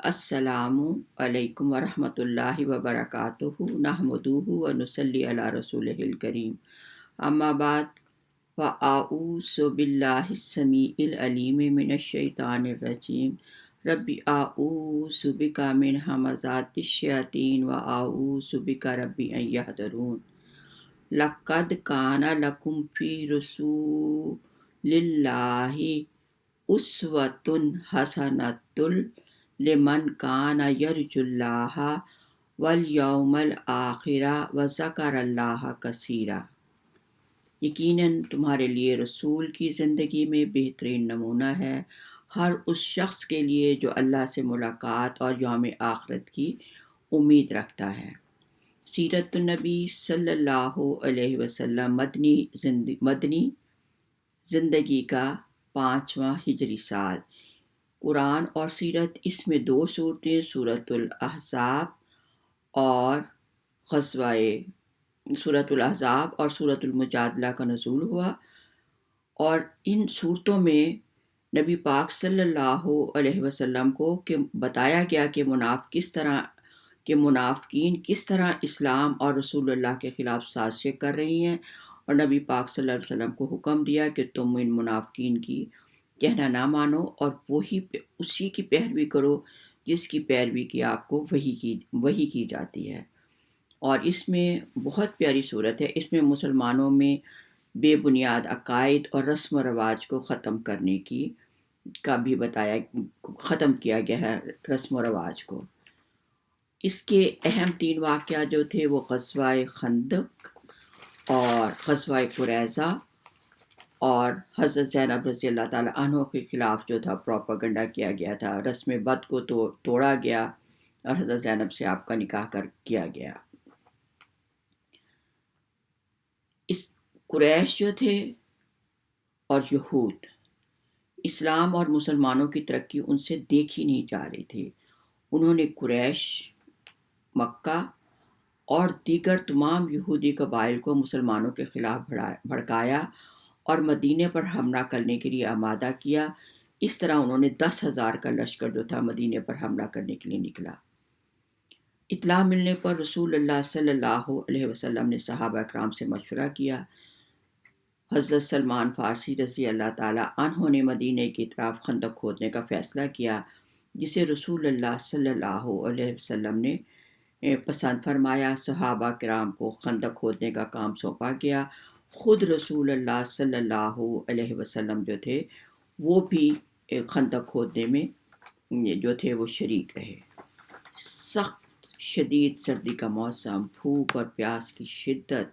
السلام علیکم ورحمۃ اللہ وبرکاتہ نحمدہ ونصلی علی رسولہ الکریم اما بعد فاعوذ باللہ السمیع العلیم من الشیطان الرجیم رب اعوذ بک من همزات الشیاطین واعوذ بک رب ان یحضرون لقد کان لکم فی رسول اللہ اسوۃ حسنۃ لمن کان یرجو اللہ والیوم الآخر وذکر اللہ کثیرا۔ یقیناً تمہارے لیے رسول کی زندگی میں بہترین نمونہ ہے ہر اس شخص کے لیے جو اللہ سے ملاقات اور یوم آخرت کی امید رکھتا ہے۔ سیرت النبی صلی اللہ علیہ وسلم مدنی زندگی کا 5واں ہجری سال۔ قرآن اور سیرت، اس میں 2 صورتیں سورۃ الاحزاب اور سورۃ المجادلہ کا نزول ہوا، اور ان صورتوں میں نبی پاک صلی اللہ علیہ وسلم کو بتایا گیا کہ منافقین کس طرح اسلام اور رسول اللہ کے خلاف سازشیں کر رہی ہیں، اور نبی پاک صلی اللہ علیہ وسلم کو حکم دیا کہ تم ان منافقین کی کہنا نہ مانو اور اسی کی پیروی کرو جس کی پیروی کی آپ کو وحی کی جاتی ہے۔ اور اس میں بہت پیاری صورت ہے، اس میں مسلمانوں میں بے بنیاد عقائد اور رسم و رواج کو ختم کیا گیا ہے رسم و رواج کو۔ اس کے اہم 3 واقعات جو تھے وہ غزوہ خندق اور غزوہ قریظہ اور حضرت زینب رضی اللہ تعالیٰ عنہ کے خلاف جو تھا پروپیگنڈا کیا گیا تھا، رسم بد کو توڑا گیا اور حضرت زینب سے آپ کا نکاح کیا گیا۔ اس قریش جو تھے اور یہود، اسلام اور مسلمانوں کی ترقی ان سے دیکھی نہیں جا رہی تھی۔ انہوں نے قریش، مکہ اور دیگر تمام یہودی قبائل کو مسلمانوں کے خلاف بھڑکایا اور مدینے پر حملہ کرنے کے لیے آمادہ کیا۔ اس طرح انہوں نے 10,000 کا لشکر جو تھا مدینے پر حملہ کرنے کے لیے نکلا۔ اطلاع ملنے پر رسول اللہ صلی اللہ علیہ وسلم نے صحابہ اکرام سے مشورہ کیا۔ حضرت سلمان فارسی رضی اللہ تعالیٰ عنہ نے مدینے کی طرف خندق کھودنے کا فیصلہ کیا، جسے رسول اللہ صلی اللہ علیہ وسلم نے پسند فرمایا۔ صحابہ کرام کو خندق کھودنے کا کام سونپا گیا۔ خود رسول اللہ صلی اللہ علیہ وسلم جو تھے وہ بھی خندق کھودنے میں جو تھے وہ شریک رہے۔ سخت شدید سردی کا موسم، بھوک اور پیاس کی شدت،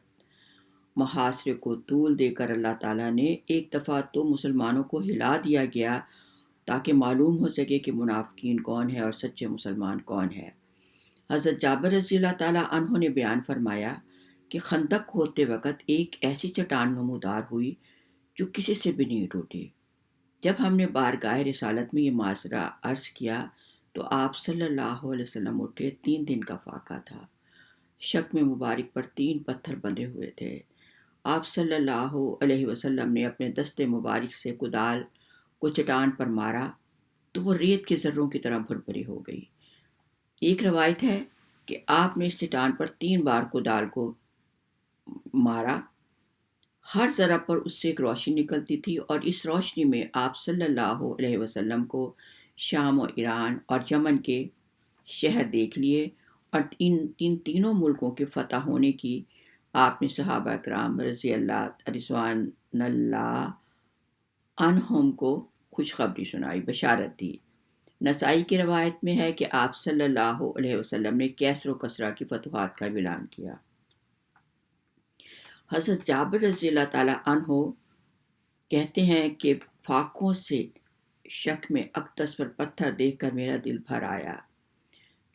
محاصرے کو طول دے کر اللہ تعالیٰ نے ایک دفعہ تو مسلمانوں کو ہلا دیا گیا تاکہ معلوم ہو سکے کہ منافقین کون ہے اور سچے مسلمان کون ہے۔ حضرت جابر رضی اللہ تعالیٰ عنہ نے بیان فرمایا کہ خندق کھودتے وقت ایک ایسی چٹان نمودار ہوئی جو کسی سے بھی نہیں ٹوٹی۔ جب ہم نے بارگاہ رسالت میں یہ معاشرہ عرض کیا تو آپ صلی اللہ علیہ وسلم اٹھے۔ 3 دن کا فاقہ تھا۔ شک میں مبارک پر 3 پتھر بندھے ہوئے تھے۔ آپ صلی اللہ علیہ وسلم نے اپنے دست مبارک سے کدال کو چٹان پر مارا تو وہ ریت کے ذروں کی طرح بھربھری ہو گئی۔ ایک روایت ہے کہ آپ نے اس چٹان پر 3 بار کدال کو مارا، ہر ذرہ پر اس سے ایک روشنی نکلتی تھی، اور اس روشنی میں آپ صلی اللہ علیہ وسلم کو شام و ایران اور یمن کے شہر دیکھ لیے، اور ان تینوں ملکوں کے فتح ہونے کی آپ نے صحابہ کرام رضوان اللہ عنہم کو خوشخبری سنائی، بشارت دی۔ نسائی کی روایت میں ہے کہ آپ صلی اللہ علیہ وسلم نے کیسر و کسرا کی فتوحات کا اعلان کیا۔ حضرت جابر رضی اللہ تعالیٰ عنہ کہتے ہیں کہ فاقوں سے شک میں اقدس پر پتھر دیکھ کر میرا دل بھر آیا۔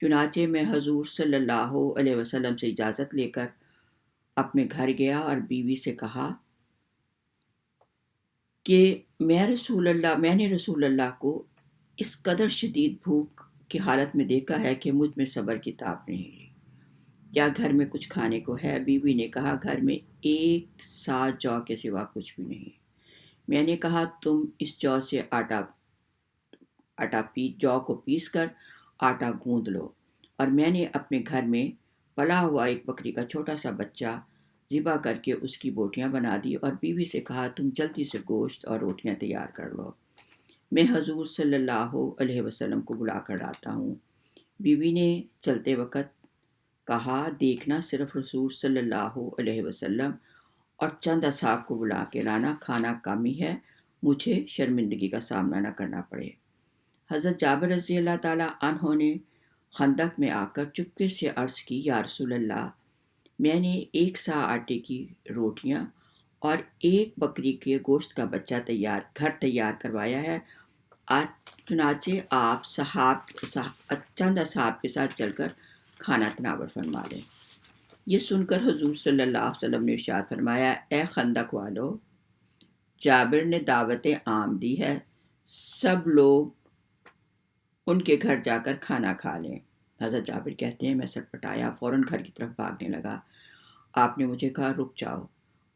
چنانچہ میں حضور صلی اللہ علیہ وسلم سے اجازت لے کر اپنے گھر گیا اور بیوی سے کہا کہ میں نے رسول اللہ کو اس قدر شدید بھوک کی حالت میں دیکھا ہے کہ مجھ میں صبر کی تاب نہیں رہی، کیا گھر میں کچھ کھانے کو ہے؟ بیوی نے کہا گھر میں 1 سا جو کے سوا کچھ بھی نہیں۔ میں نے کہا تم اس جو سے جو کو پیس کر آٹا گوندھ لو۔ اور میں نے اپنے گھر میں پلا ہوا ایک بکری کا چھوٹا سا بچہ ذبح کر کے اس کی بوٹیاں بنا دی اور بیوی سے کہا تم جلدی سے گوشت اور روٹیاں تیار کر لو، میں حضور صلی اللہ علیہ وسلم کو بلا کر لاتا ہوں۔ بیوی نے چلتے وقت کہا دیکھنا صرف رسول صلی اللہ علیہ وسلم اور چند اصحاب کو بلا کے لانا، کھانا کم ہی ہے، مجھے شرمندگی کا سامنا نہ کرنا پڑے۔ حضرت جابر رضی اللہ تعالیٰ عنہ نے خندق میں آ کر چپکے سے عرض کی یا رسول اللہ، میں نے 1 سا آٹے کی روٹیاں اور 1 بکری کے گوشت کا بچہ گھر تیار کروایا ہے، آج چنانچہ آپ چند اصحاب کے ساتھ چل کر کھانا تناول فرما لیں۔ یہ سن کر حضور صلی اللہ علیہ وسلم نے ارشاد فرمایا اے خندق والو، جابر نے دعوت عام دی ہے، سب لوگ ان کے گھر جا کر کھانا کھا لیں۔ حضرت جابر کہتے ہیں میں سٹپٹایا، فوراً گھر کی طرف بھاگنے لگا۔ آپ نے مجھے کہا رک جاؤ،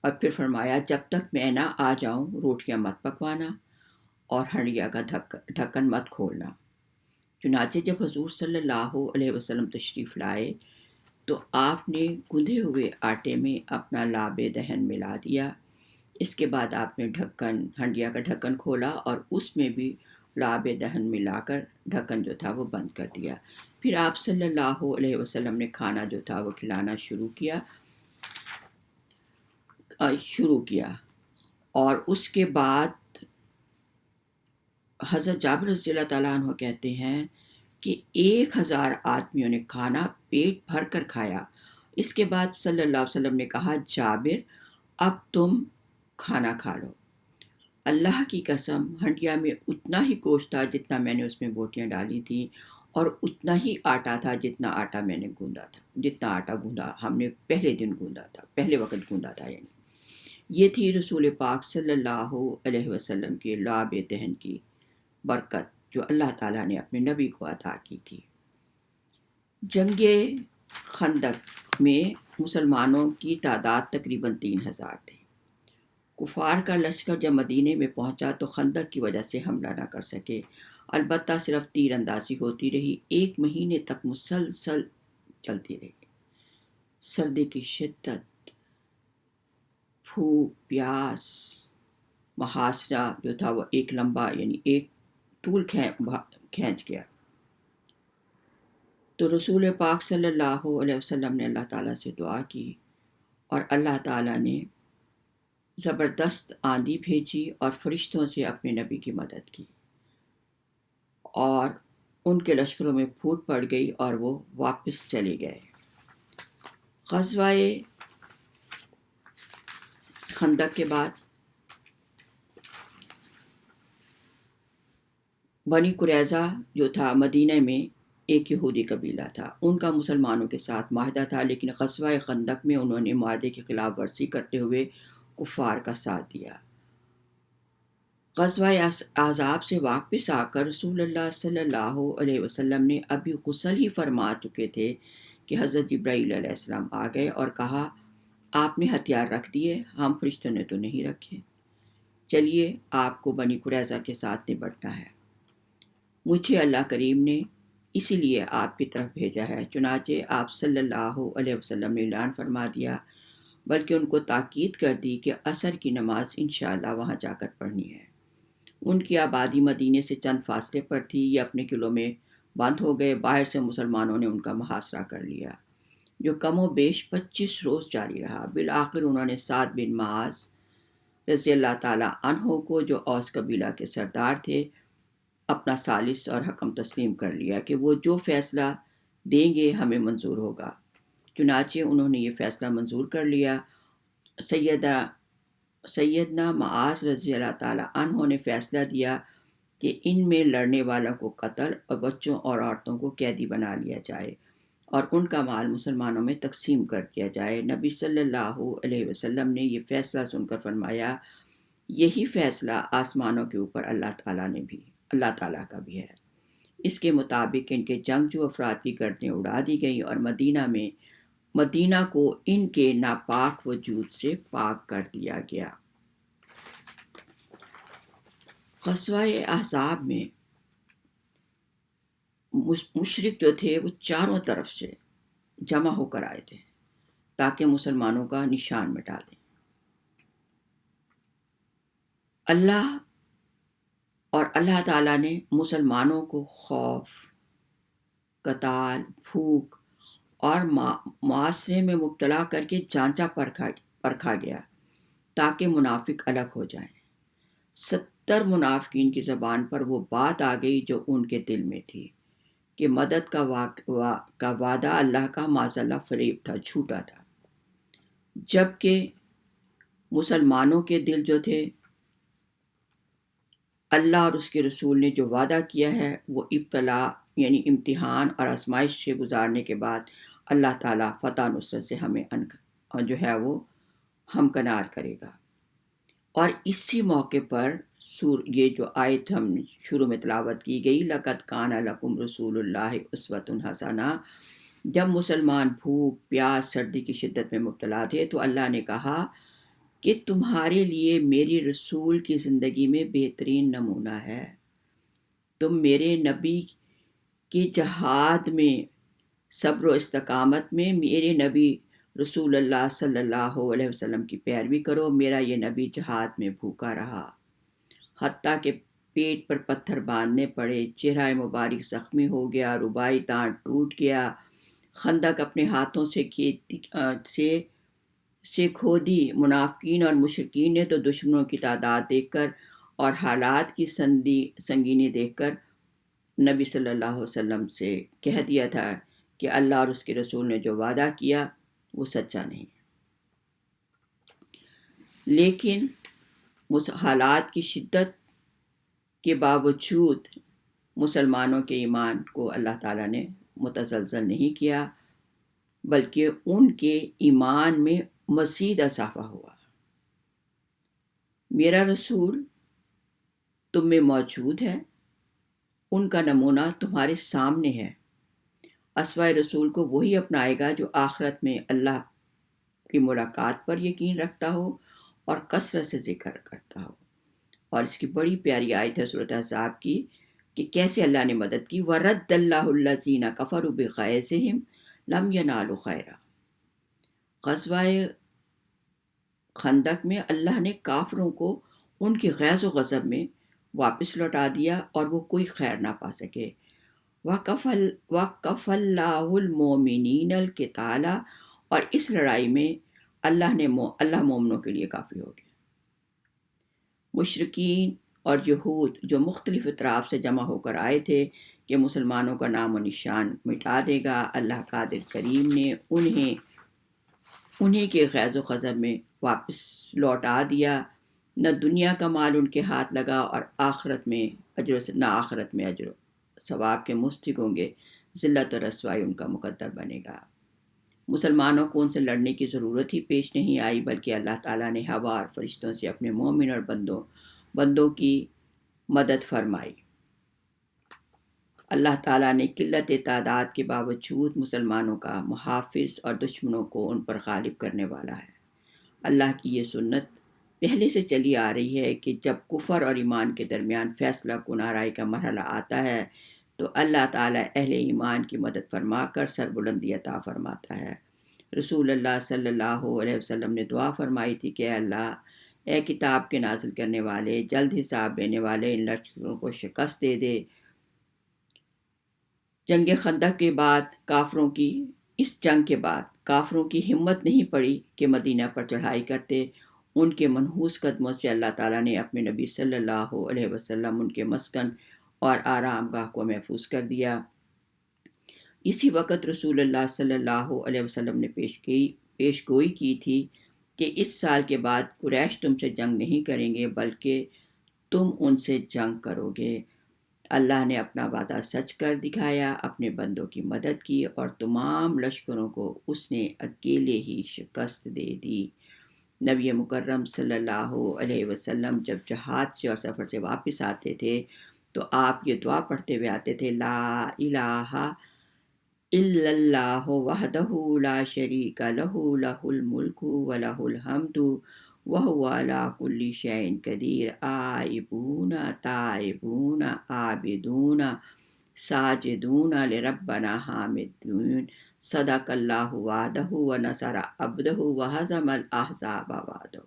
اور پھر فرمایا جب تک میں نہ آ جاؤں روٹیاں مت پکوانا اور ہنڈیا کا ڈھکن مت کھولنا۔ چنانچہ جب حضور صلی اللہ علیہ وسلم تشریف لائے تو آپ نے گندھے ہوئے آٹے میں اپنا لاب دہن ملا دیا۔ اس کے بعد آپ نے ہنڈیا کا ڈھکن کھولا اور اس میں بھی لاب دہن ملا کر ڈھکن جو تھا وہ بند کر دیا۔ پھر آپ صلی اللہ علیہ وسلم نے کھانا جو تھا وہ کھلانا شروع کیا اور اس کے بعد حضرت جابر رضی اللہ تعالیٰ عنہ کہتے ہیں کہ 1000 آدمیوں نے کھانا پیٹ بھر کر کھایا۔ اس کے بعد صلی اللہ علیہ وسلم نے کہا جابر اب تم کھانا کھا لو۔ اللہ کی قسم ہنڈیا میں اتنا ہی گوشت تھا جتنا میں نے اس میں بوٹیاں ڈالی تھیں، اور اتنا ہی آٹا تھا جتنا آٹا میں نے گوندا تھا، جتنا آٹا گوندا ہم نے پہلے دن گوندا تھا، پہلے وقت گوندا تھا۔ یعنی یہ تھی رسول پاک صلی اللہ علیہ وسلم کے لعاب دہن کی برکت جو اللہ تعالیٰ نے اپنے نبی کو عطا کی تھی۔ جنگ خندق میں مسلمانوں کی تعداد تقریباً 3000 تھی۔ کفار کا لشکر جب مدینے میں پہنچا تو خندق کی وجہ سے حملہ نہ کر سکے، البتہ صرف تیر اندازی ہوتی رہی، 1 مہینے تک مسلسل چلتی رہی۔ سردی کی شدت، بھوک، پیاس، محاصرہ جو تھا وہ ایک لمبا یعنی ایک طول کھینچ گیا۔ تو رسول پاک صلی اللہ علیہ وسلم نے اللہ تعالیٰ سے دعا کی اور اللہ تعالیٰ نے زبردست آندھی بھیجی اور فرشتوں سے اپنے نبی کی مدد کی، اور ان کے لشکروں میں پھوٹ پڑ گئی اور وہ واپس چلے گئے۔ غزوہ خندق کے بعد بنی قریظہ جو تھا مدینہ میں ایک یہودی قبیلہ تھا، ان کا مسلمانوں کے ساتھ معاہدہ تھا، لیکن غزوہ خندق میں انہوں نے معاہدے کی خلاف ورزی کرتے ہوئے کفار کا ساتھ دیا۔ غزوہ احزاب سے واپس آ کر رسول اللہ صلی اللہ علیہ وسلم نے ابھی غسل ہی فرما چکے تھے کہ حضرت جبرائیل علیہ السلام آ گئے اور کہا آپ نے ہتھیار رکھ دیے، ہم فرشتوں نے تو نہیں رکھے، چلیے آپ کو بنی قریظہ کے ساتھ نبٹنا ہے، مجھے اللہ کریم نے اسی لیے آپ کی طرف بھیجا ہے۔ چنانچہ آپ صلی اللہ علیہ وسلم نے اعلان فرما دیا، بلکہ ان کو تاکید کر دی کہ عصر کی نماز انشاءاللہ وہاں جا کر پڑھنی ہے۔ ان کی آبادی مدینے سے چند فاصلے پر تھی، یہ اپنے قلعوں میں بند ہو گئے، باہر سے مسلمانوں نے ان کا محاصرہ کر لیا، جو کم و بیش 25 روز جاری رہا۔ بالآخر انہوں نے سعد بن معاذ رضی اللہ تعالیٰ عنہ کو، جو اوس قبیلہ کے سردار تھے، اپنا ثالث اور حکم تسلیم کر لیا کہ وہ جو فیصلہ دیں گے ہمیں منظور ہوگا۔ چنانچہ انہوں نے یہ فیصلہ منظور کر لیا۔ سیدنا معاذ رضی اللہ تعالیٰ عنہ نے فیصلہ دیا کہ ان میں لڑنے والوں کو قتل اور بچوں اور عورتوں کو قیدی بنا لیا جائے اور ان کا مال مسلمانوں میں تقسیم کر دیا جائے۔ نبی صلی اللہ علیہ وسلم نے یہ فیصلہ سن کر فرمایا یہی فیصلہ آسمانوں کے اوپر اللہ تعالیٰ کا بھی ہے۔ اس کے مطابق ان کے جنگجو افراد کی گردنیں اڑا دی گئیں اور مدینہ کو ان کے ناپاک وجود سے پاک کر دیا گیا۔ غزوہ احزاب میں مشرک جو تھے وہ چاروں طرف سے جمع ہو کر آئے تھے تاکہ مسلمانوں کا نشان مٹا دیں۔ اللہ تعالیٰ نے مسلمانوں کو خوف، قتال، بھوک اور معاشرے میں مبتلا کر کے جانچا پرکھا گیا تاکہ منافق الگ ہو جائیں۔ 70 منافقین کی زبان پر وہ بات آ گئی جو ان کے دل میں تھی کہ مدد کا وعدہ اللہ کا معاذ اللہ فریب تھا، جھوٹا تھا، جبکہ مسلمانوں کے دل جو تھے اللہ اور اس کے رسول نے جو وعدہ کیا ہے وہ ابتلا یعنی امتحان اور آزمائش سے گزارنے کے بعد اللہ تعالیٰ فتح نصرت سے ہمیں جو ہے وہ ہمکنار کرے گا۔ اور اسی موقع پر یہ جو آیت ہم شروع میں تلاوت کی گئی، لَقَدْ كَانَ لَكُمْ رَسُولُ اللَّهِ أُسْوَةٌ حَسَنَةٌ، جب مسلمان بھوک، پیاس، سردی کی شدت میں مبتلا تھے تو اللہ نے کہا کہ تمہارے لیے میری رسول کی زندگی میں بہترین نمونہ ہے۔ تم میرے نبی کی جہاد میں، صبر و استقامت میں میرے نبی رسول اللہ صلی اللہ علیہ وسلم کی پیروی کرو۔ میرا یہ نبی جہاد میں بھوکا رہا، حتیٰ کہ پیٹ پر پتھر باندھنے پڑے، چہرہ مبارک زخمی ہو گیا، رباعی تان ٹوٹ گیا، خندق اپنے ہاتھوں سے کھودی۔ منافقین اور مشرکین نے تو دشمنوں کی تعداد دیکھ کر اور حالات کی سنگینی دیکھ کر نبی صلی اللہ علیہ وسلم سے کہہ دیا تھا کہ اللہ اور اس کے رسول نے جو وعدہ کیا وہ سچا نہیں۔ لیکن حالات کی شدت کے باوجود مسلمانوں کے ایمان کو اللہ تعالیٰ نے متزلزل نہیں کیا، بلکہ ان کے ایمان میں مزید اضافہ ہوا۔ میرا رسول تم میں موجود ہے، ان کا نمونہ تمہارے سامنے ہے۔ اسوہ رسول کو وہی اپنائے گا جو آخرت میں اللہ کی ملاقات پر یقین رکھتا ہو اور کثرت سے ذکر کرتا ہو۔ اور اس کی بڑی پیاری آیت ہے سورۃ احزاب کی کہ کیسے اللہ نے مدد کی، وَرَدَّ اللَّهُ الَّذِينَ كَفَرُوا بِغَيْظِهِمْ لَمْ يَنَالُوا خَيْرًا۔ غزوہ خندق میں اللہ نے کافروں کو ان کے غیظ و غضب میں واپس لوٹا دیا اور وہ کوئی خیر نہ پا سکے۔ وَكَفَى اللَّهُ الْمُؤْمِنِينَ الْقِتَالَ، اور اس لڑائی میں اللہ مومنوں کے لیے کافی ہو گیا۔ مشرکین اور یہود جو مختلف اطراف سے جمع ہو کر آئے تھے کہ مسلمانوں کا نام و نشان مٹا دے گا، اللہ قادر کریم نے انہیں کے غیظ و غضب میں واپس لوٹا دیا۔ نہ دنیا کا مال ان کے ہاتھ لگا اور نہ آخرت میں اجر و ثواب کے مستحق ہوں گے، ذلت اور رسوائی ان کا مقدر بنے گا۔ مسلمانوں کو ان سے لڑنے کی ضرورت ہی پیش نہیں آئی، بلکہ اللہ تعالیٰ نے ہوا اور فرشتوں سے اپنے مومن اور بندوں کی مدد فرمائی۔ اللہ تعالیٰ نے قلت تعداد کے باوجود مسلمانوں کا محافظ اور دشمنوں کو ان پر غالب کرنے والا ہے۔ اللہ کی یہ سنت پہلے سے چلی آ رہی ہے کہ جب کفر اور ایمان کے درمیان فیصلہ کن آرائی کا مرحلہ آتا ہے تو اللہ تعالیٰ اہل ایمان کی مدد فرما کر سربلندی عطا فرماتا ہے۔ رسول اللہ صلی اللہ علیہ وسلم نے دعا فرمائی تھی کہ اے اللہ، اے کتاب کے نازل کرنے والے، جلد حساب لینے والے، ان لشکروں کو شکست دے دے۔ جنگ خندق کے بعد اس جنگ کے بعد کافروں کی ہمت نہیں پڑی کہ مدینہ پر چڑھائی کرتے۔ ان کے منحوس قدموں سے اللہ تعالیٰ نے اپنے نبی صلی اللہ علیہ وسلم ان کے مسکن اور آرام گاہ کو محفوظ کر دیا۔ اسی وقت رسول اللہ صلی اللہ علیہ وسلم نے پیش گوئی کی تھی کہ اس سال کے بعد قریش تم سے جنگ نہیں کریں گے بلکہ تم ان سے جنگ کرو گے۔ اللہ نے اپنا وعدہ سچ کر دکھایا، اپنے بندوں کی مدد کی اور تمام لشکروں کو اس نے اکیلے ہی شکست دے دی۔ نبی مکرم صلی اللہ علیہ وسلم جب جہاد سے اور سفر سے واپس آتے تھے تو آپ یہ دعا پڑھتے ہوئے آتے تھے، لا الہ الا اللہ وحدہ لا شریک لہ لہ الملک ولہ الحمد وہو علی کل شیء قدیر، آئبون تائبون عابدون ساجدون لربنا حامدون صدق اللہ وعدہ ونصر عبدہ وہزم الاحزاب وعدہ۔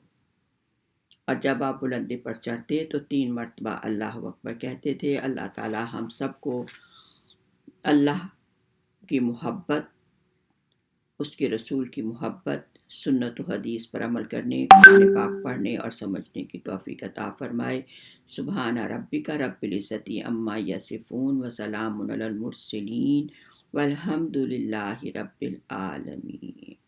اور جب آپ بلندی پر چڑھتے تو 3 مرتبہ اللہ اکبر کہتے تھے۔ اللہ تعالی ہم سب کو اللہ کی محبت، اس کے رسول کی محبت، سنت و حدیث پر عمل کرنے، قرآن پاک پڑھنے اور سمجھنے کی توفیق عطا فرمائے۔ سبحان ربک رب العزت عما یصفون وسلام علی المرسلین والحمد للہ رب العالمین۔